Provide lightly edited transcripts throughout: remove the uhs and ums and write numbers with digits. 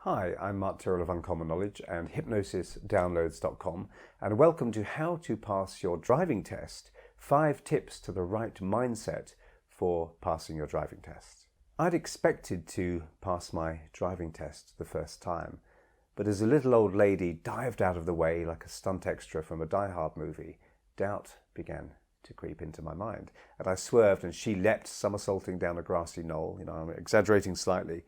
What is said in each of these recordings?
Hi, I'm Mark Tyrrell of Uncommon Knowledge and hypnosisdownloads.com, and welcome to How to Pass Your Driving Test, 5 tips to the right mindset for passing your driving test. I'd expected to pass my driving test the first time, but as a little old lady dived out of the way like a stunt extra from a Die Hard movie, doubt began to creep into my mind. And I swerved and she leapt somersaulting down a grassy knoll. I'm exaggerating slightly.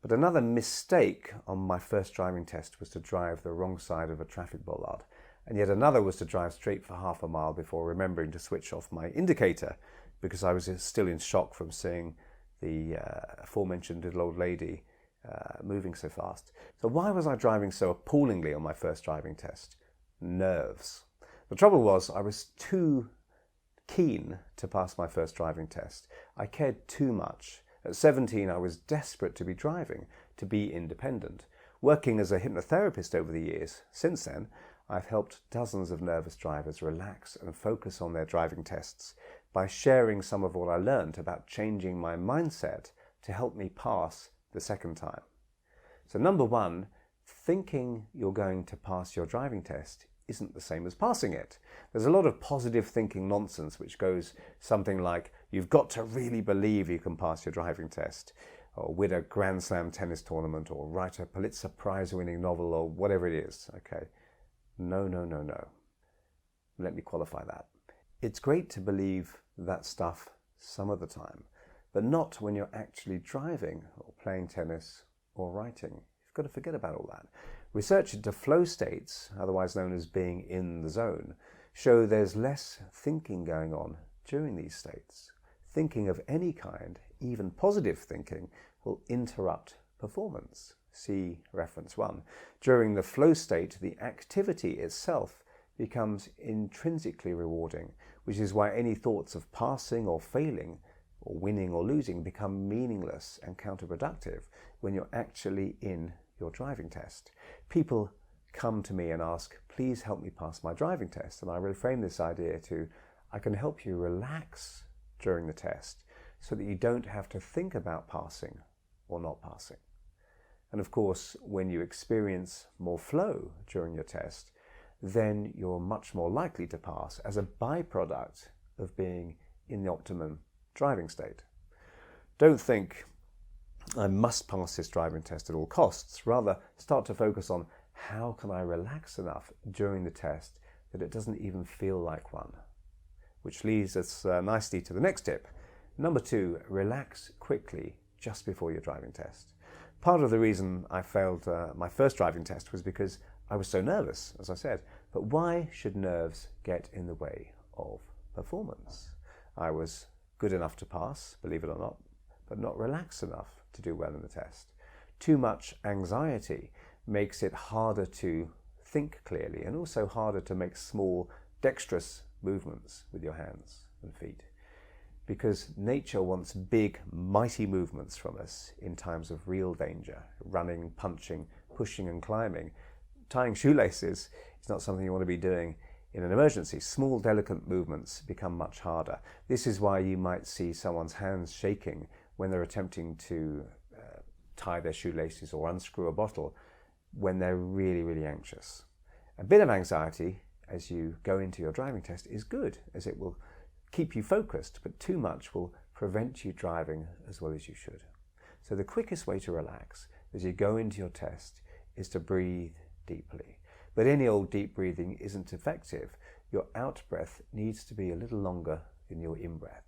But another mistake on my first driving test was to drive the wrong side of a traffic bollard. And yet another was to drive straight for half a mile before remembering to switch off my indicator because I was still in shock from seeing the aforementioned little old lady moving so fast. So why was I driving so appallingly on my first driving test? Nerves. The trouble was I was too keen to pass my first driving test. I cared too much. At 17, I was desperate to be driving, to be independent. Working as a hypnotherapist over the years, since then, I've helped dozens of nervous drivers relax and focus on their driving tests by sharing some of what I learned about changing my mindset to help me pass the second time. So number one, thinking you're going to pass your driving test isn't the same as passing it. There's a lot of positive thinking nonsense which goes something like, you've got to really believe you can pass your driving test, or win a Grand Slam tennis tournament, or write a Pulitzer Prize winning novel, or whatever it is. Okay. No. Let me qualify that. It's great to believe that stuff some of the time, but not when you're actually driving or playing tennis or writing. You've got to forget about all that. Research into flow states, otherwise known as being in the zone, show there's less thinking going on during these states. Thinking of any kind, even positive thinking, will interrupt performance. See reference 1. During the flow state, the activity itself becomes intrinsically rewarding, which is why any thoughts of passing or failing, or winning or losing, become meaningless and counterproductive when you're actually in your driving test. People come to me and ask, please help me pass my driving test. And I reframe this idea to, I can help you relax during the test so that you don't have to think about passing or not passing. And of course, when you experience more flow during your test, then you're much more likely to pass as a byproduct of being in the optimum driving state. Don't think, I must pass this driving test at all costs. Rather, start to focus on how can I relax enough during the test that it doesn't even feel like one. Which leads us nicely to the next tip. Number 2, relax quickly just before your driving test. Part of the reason I failed my first driving test was because I was so nervous, as I said. But why should nerves get in the way of performance? I was good enough to pass, believe it or not, but not relaxed enough to do well in the test. Too much anxiety makes it harder to think clearly and also harder to make small, dexterous movements with your hands and feet. Because nature wants big, mighty movements from us in times of real danger. Running, punching, pushing and climbing. Tying shoelaces is not something you want to be doing in an emergency. Small, delicate movements become much harder. This is why you might see someone's hands shaking when they're attempting to tie their shoelaces or unscrew a bottle when they're really, really anxious. A bit of anxiety as you go into your driving test is good, as it will keep you focused, but too much will prevent you driving as well as you should. So the quickest way to relax as you go into your test is to breathe deeply. But any old deep breathing isn't effective. Your out breath needs to be a little longer than your in breath.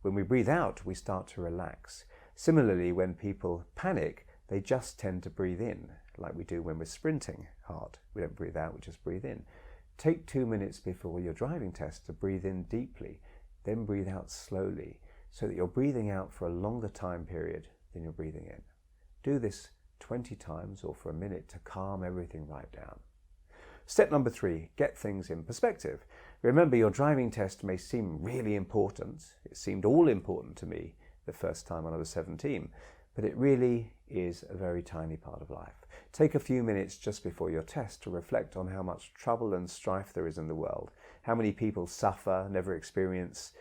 When we breathe out, we start to relax. Similarly, when people panic, they just tend to breathe in, like we do when we're sprinting hard. We don't breathe out, we just breathe in. Take 2 minutes before your driving test to breathe in deeply, then breathe out slowly, so that you're breathing out for a longer time period than you're breathing in. Do this 20 times or for a minute to calm everything right down. Step number 3, get things in perspective. Remember, your driving test may seem really important. It seemed all important to me the first time when I was 17, but it really is a very tiny part of life. Take a few minutes just before your test to reflect on how much trouble and strife there is in the world. How many people suffer, never experience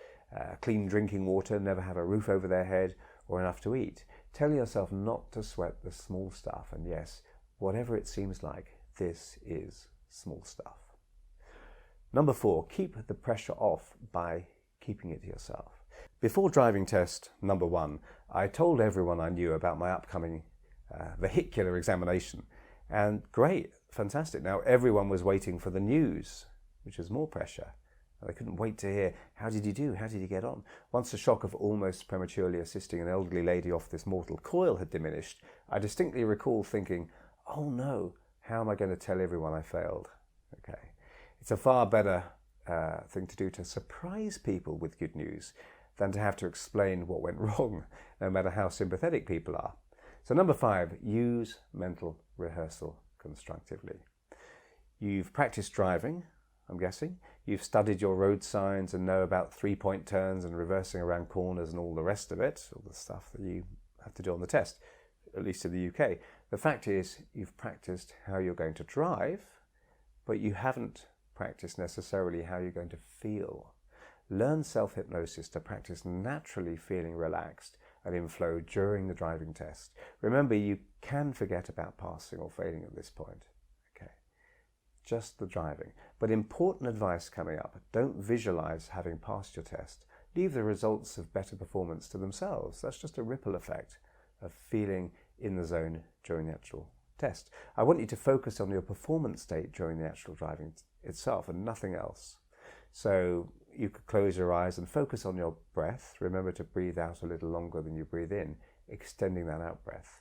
clean drinking water, never have a roof over their head or enough to eat. Tell yourself not to sweat the small stuff, and yes, whatever it seems like, this is small stuff. Number 4, keep the pressure off by keeping it to yourself. Before driving test number 1, I told everyone I knew about my upcoming vehicular examination, and great, fantastic. Now everyone was waiting for the news, which is more pressure. They couldn't wait to hear, how did you do? How did you get on? Once the shock of almost prematurely assisting an elderly lady off this mortal coil had diminished, I distinctly recall thinking, oh no, how am I going to tell everyone I failed? Okay, it's a far better thing to do to surprise people with good news than to have to explain what went wrong, no matter how sympathetic people are. So number 5, use mental rehearsal constructively. You've practiced driving, I'm guessing. You've studied your road signs and know about 3-point turns and reversing around corners and all the rest of it, all the stuff that you have to do on the test, at least in the UK. The fact is, you've practiced how you're going to drive, but you haven't practiced necessarily how you're going to feel. Learn self-hypnosis to practice naturally feeling relaxed and in flow during the driving test. Remember, you can forget about passing or failing at this point. Just the driving. But important advice coming up. Don't visualize having passed your test. Leave the results of better performance to themselves. That's just a ripple effect of feeling in the zone during the actual test. I want you to focus on your performance state during the actual driving itself and nothing else. So you could close your eyes and focus on your breath. Remember to breathe out a little longer than you breathe in, extending that out breath.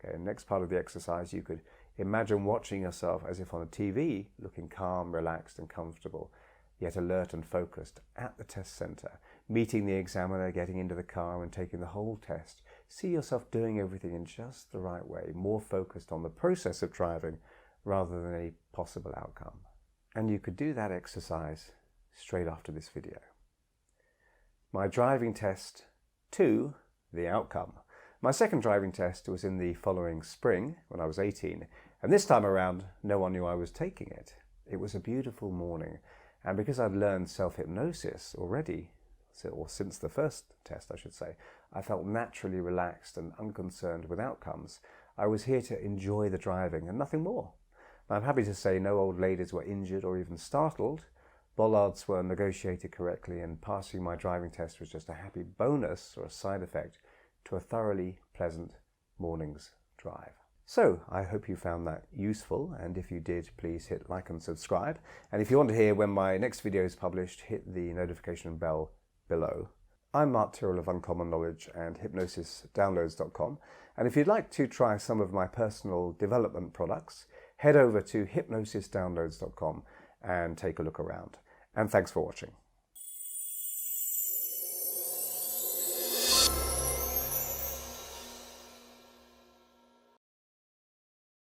Okay, next part of the exercise, you could imagine watching yourself as if on a TV, looking calm, relaxed and comfortable, yet alert and focused at the test centre, meeting the examiner, getting into the car and taking the whole test. See yourself doing everything in just the right way, more focused on the process of driving rather than any possible outcome. And you could do that exercise straight after this video. My driving test 2, the outcome. My second driving test was in the following spring when I was 18, and this time around no one knew I was taking it. It was a beautiful morning, and because I'd learned self-hypnosis already, or since the first test I should say, I felt naturally relaxed and unconcerned with outcomes. I was here to enjoy the driving and nothing more. I'm happy to say no old ladies were injured or even startled. Bollards were negotiated correctly, and passing my driving test was just a happy bonus or a side effect to a thoroughly pleasant morning's drive. So I hope you found that useful, and if you did, please hit like and subscribe. And if you want to hear when my next video is published, hit the notification bell below. I'm Mark Tyrrell of Uncommon Knowledge and hypnosisdownloads.com, and if you'd like to try some of my personal development products, head over to hypnosisdownloads.com and take a look around. And thanks for watching.